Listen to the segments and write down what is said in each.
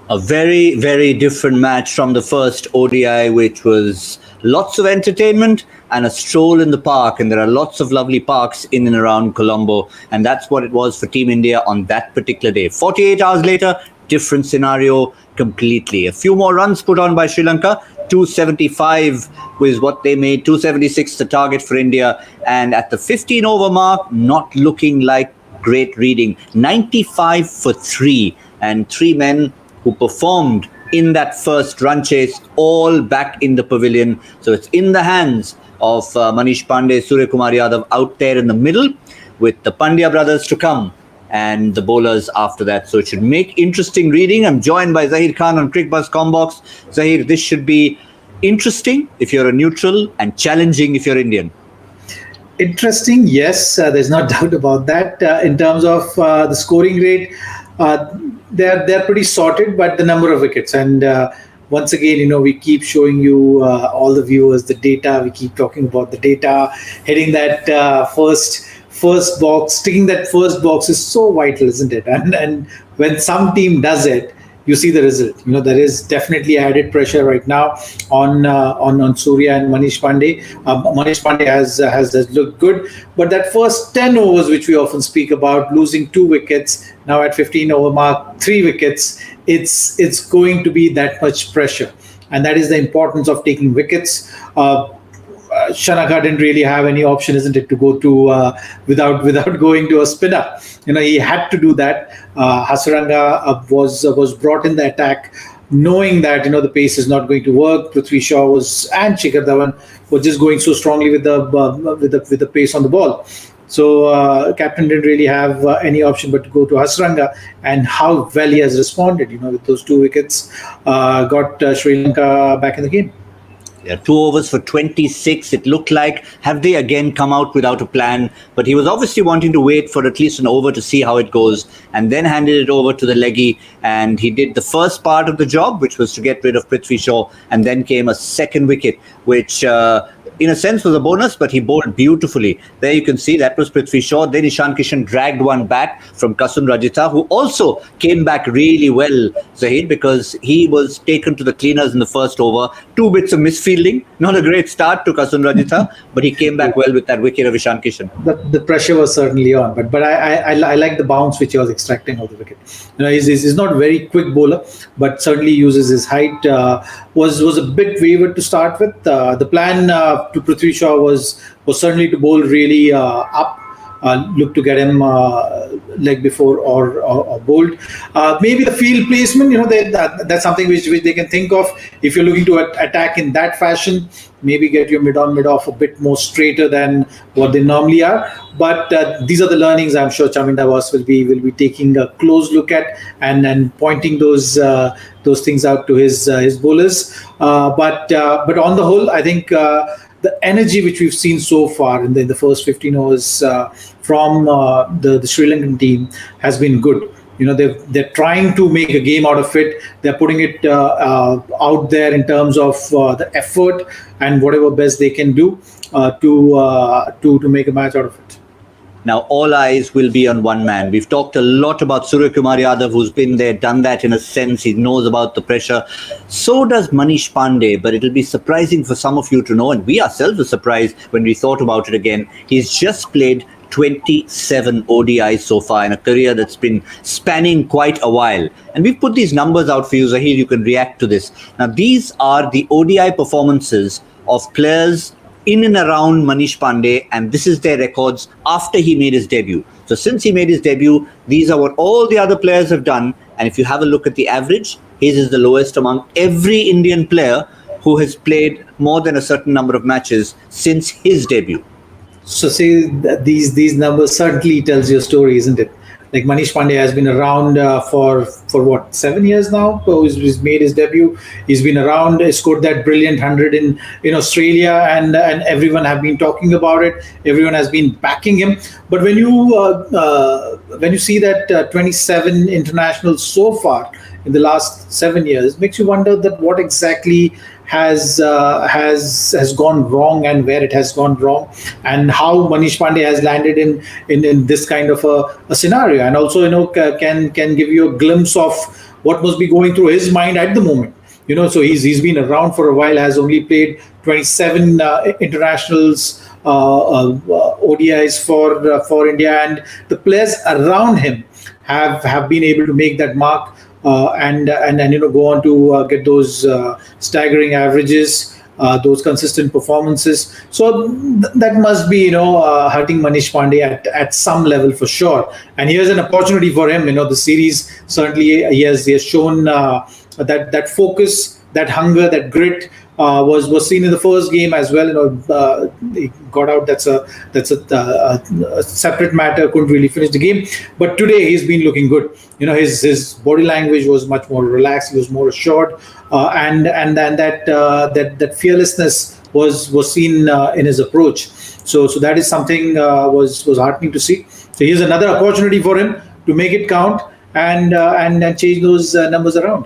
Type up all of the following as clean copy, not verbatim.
A very, very different match from the first ODI, which was lots of entertainment and a stroll in the park. And there are lots of lovely parks in and around Colombo. And that's what it was for Team India on that particular day. 48 hours later, different scenario completely. A few more runs put on by Sri Lanka. 275 was what they made. 276 the target for India. And at the 15 over mark, not looking like great reading. 95 for 3. And 3 men who performed in that first run chase, all back in the pavilion. So it's in the hands of Manish Pandey, Surya Kumar Yadav out there in the middle, with the Pandya brothers to come and the bowlers after that. So it should make interesting reading. I'm joined by Zaheer Khan on Cricbuzz Comm Box. Zaheer, this should be interesting if you're a neutral and challenging if you're Indian. Interesting, yes, there's no doubt about that. In terms of the scoring rate, they're pretty sorted, but the number of wickets, and once again, we keep showing you all the viewers the data. We keep talking about the data. Hitting that first box, ticking that first box is so vital, isn't it? And when some team does it, you see the result. There is definitely added pressure right now on Surya and Manish Pandey. Manish Pandey has looked good, but that first 10 overs, which we often speak about, losing 2 wickets, now at 15 over mark, 3 wickets, it's going to be that much pressure, and that is the importance of taking wickets. Shanaka didn't really have any option, isn't it, to go to without going to a spinner. He had to do that. Hasaranga was brought in the attack, knowing that the pace is not going to work. Prithvi Shaw and Shikhar Dhawan were just going so strongly with the pace on the ball. So captain didn't really have any option but to go to Hasaranga, and how well he has responded. With those 2 wickets, got Sri Lanka back in the game. Yeah, 2 overs for 26. It looked like, have they again come out without a plan? But he was obviously wanting to wait for at least an over to see how it goes, and then handed it over to the leggy. And he did the first part of the job, which was to get rid of Prithvi Shaw. And then came a second wicket, which in a sense was a bonus, but he bowled beautifully. There you can see that was Prithvi Shaw. Then Ishan Kishan dragged one back from Kasum Rajitha, who also came back really well, Zaheer, because he was taken to the cleaners in the first over. 2 bits of misfielding. Not a great start to Kasum Rajitha, but he came back well with that wicket of Ishan Kishan. The pressure was certainly on, but I like the bounce which he was extracting of the wicket. He's not a very quick bowler, but certainly uses his height. Was a bit wayward to start with. The plan to Prithvi Shaw was certainly to bowl really up. Look to get him leg before or bowled. Maybe the field placement, that's something which they can think of. If you're looking to attack in that fashion, maybe get your mid-on, mid-off a bit more straighter than what they normally are. But these are the learnings I'm sure Chaminda Boss will be taking a close look at and pointing those things out to his bowlers. But on the whole, I think the energy which we've seen so far in the first 15 overs from the Sri Lankan team has been good. They're trying to make a game out of it. They're putting it out there in terms of the effort and whatever best they can do to make a match out of it. Now, all eyes will be on one man. We've talked a lot about Surya Kumar Yadav, who's been there, done that in a sense. He knows about the pressure. So does Manish Pandey, but it'll be surprising for some of you to know, and we ourselves were surprised when we thought about it again. He's just played 27 ODIs so far in a career that's been spanning quite a while. And we've put these numbers out for you, Zaheer. You can react to this. Now, these are the ODI performances of players in and around Manish Pandey, and this is their records after he made his debut. So since he made his debut, these are what all the other players have done. And if you have a look at the average, his is the lowest among every Indian player who has played more than a certain number of matches since his debut. So see, these numbers certainly tells your story, isn't it? Like Manish Pandey has been around for what, 7 years now? So he's made his debut. He's been around, scored that brilliant 100 in Australia, and everyone have been talking about it. Everyone has been backing him. But when you see that 27 internationals so far in the last 7 years, it makes you wonder that what exactly has gone wrong and where it has gone wrong, and how Manish Pandey has landed in this kind of a scenario, and also can give you a glimpse of what must be going through his mind at the moment. So he's been around for a while, has only played 27 internationals, ODIs for India, and the players around him have been able to make that mark, and go on to get those staggering averages. Those consistent performances. So that must be, hurting Manish Pandey at some level for sure. And here's an opportunity for him. The series certainly he has shown that focus, that hunger, that grit was seen in the first game as well. He got out. That's a separate matter. Couldn't really finish the game, but today he's been looking good. His body language was much more relaxed. He was more assured, and then that fearlessness was seen in his approach. So that is something was heartening to see. So here's another opportunity for him to make it count and change those numbers around.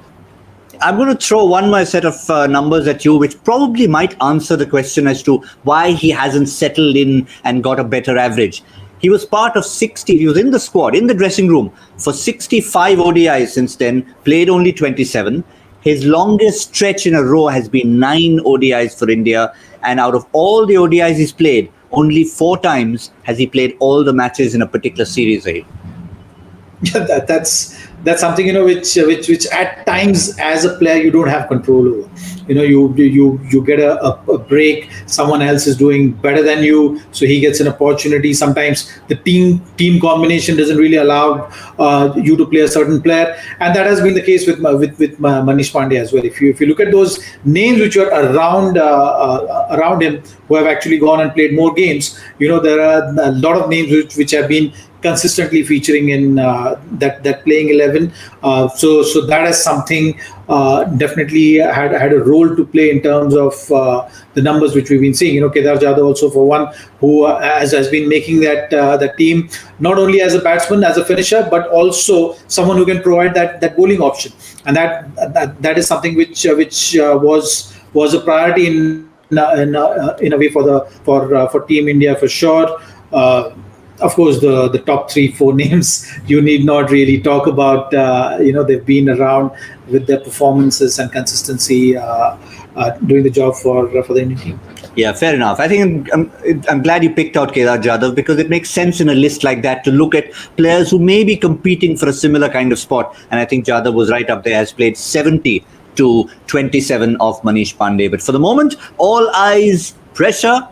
I'm going to throw one more set of numbers at you, which probably might answer the question as to why he hasn't settled in and got a better average. He was part of 60. He was in the squad, in the dressing room for 65 ODIs since then, played only 27. His longest stretch in a row has been 9 ODIs for India. And out of all the ODIs he's played, only 4 times has he played all the matches in a particular series. Yeah, that's something which at times as a player you don't have control over. You get a break. Someone else is doing better than you, so he gets an opportunity. Sometimes the team combination doesn't really allow you to play a certain player, and that has been the case with Manish Pandey as well. If you look at those names which are around him who have actually gone and played more games, there are a lot of names which have been consistently featuring in that playing 11. So that is something definitely had a role to play in terms of the numbers which we've been seeing. Kedar Jadhav also, for one, who has been making that team not only as a batsman, as a finisher, but also someone who can provide that bowling option. And that is something which was a priority in a way for Team India for sure. Of course, the top 3-4 names you need not really talk about. They've been around with their performances and consistency, doing the job for the Indian team. Yeah, fair enough. I think I'm glad you picked out Kedar Jadhav, because it makes sense in a list like that to look at players who may be competing for a similar kind of spot. And I think Jadhav was right up there, has played 70 to 27 of Manish Pandey. But for the moment, all eyes, pressure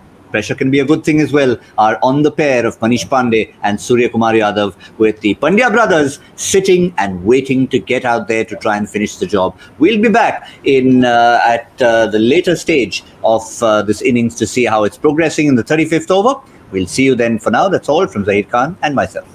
can be a good thing as well, are on the pair of Manish Pandey and Surya Kumar Yadav, with the Pandya brothers sitting and waiting to get out there to try and finish the job. We'll be back at the later stage of this innings to see how it's progressing in the 35th over. We'll see you then. For now, that's all from Zaheer Khan and myself.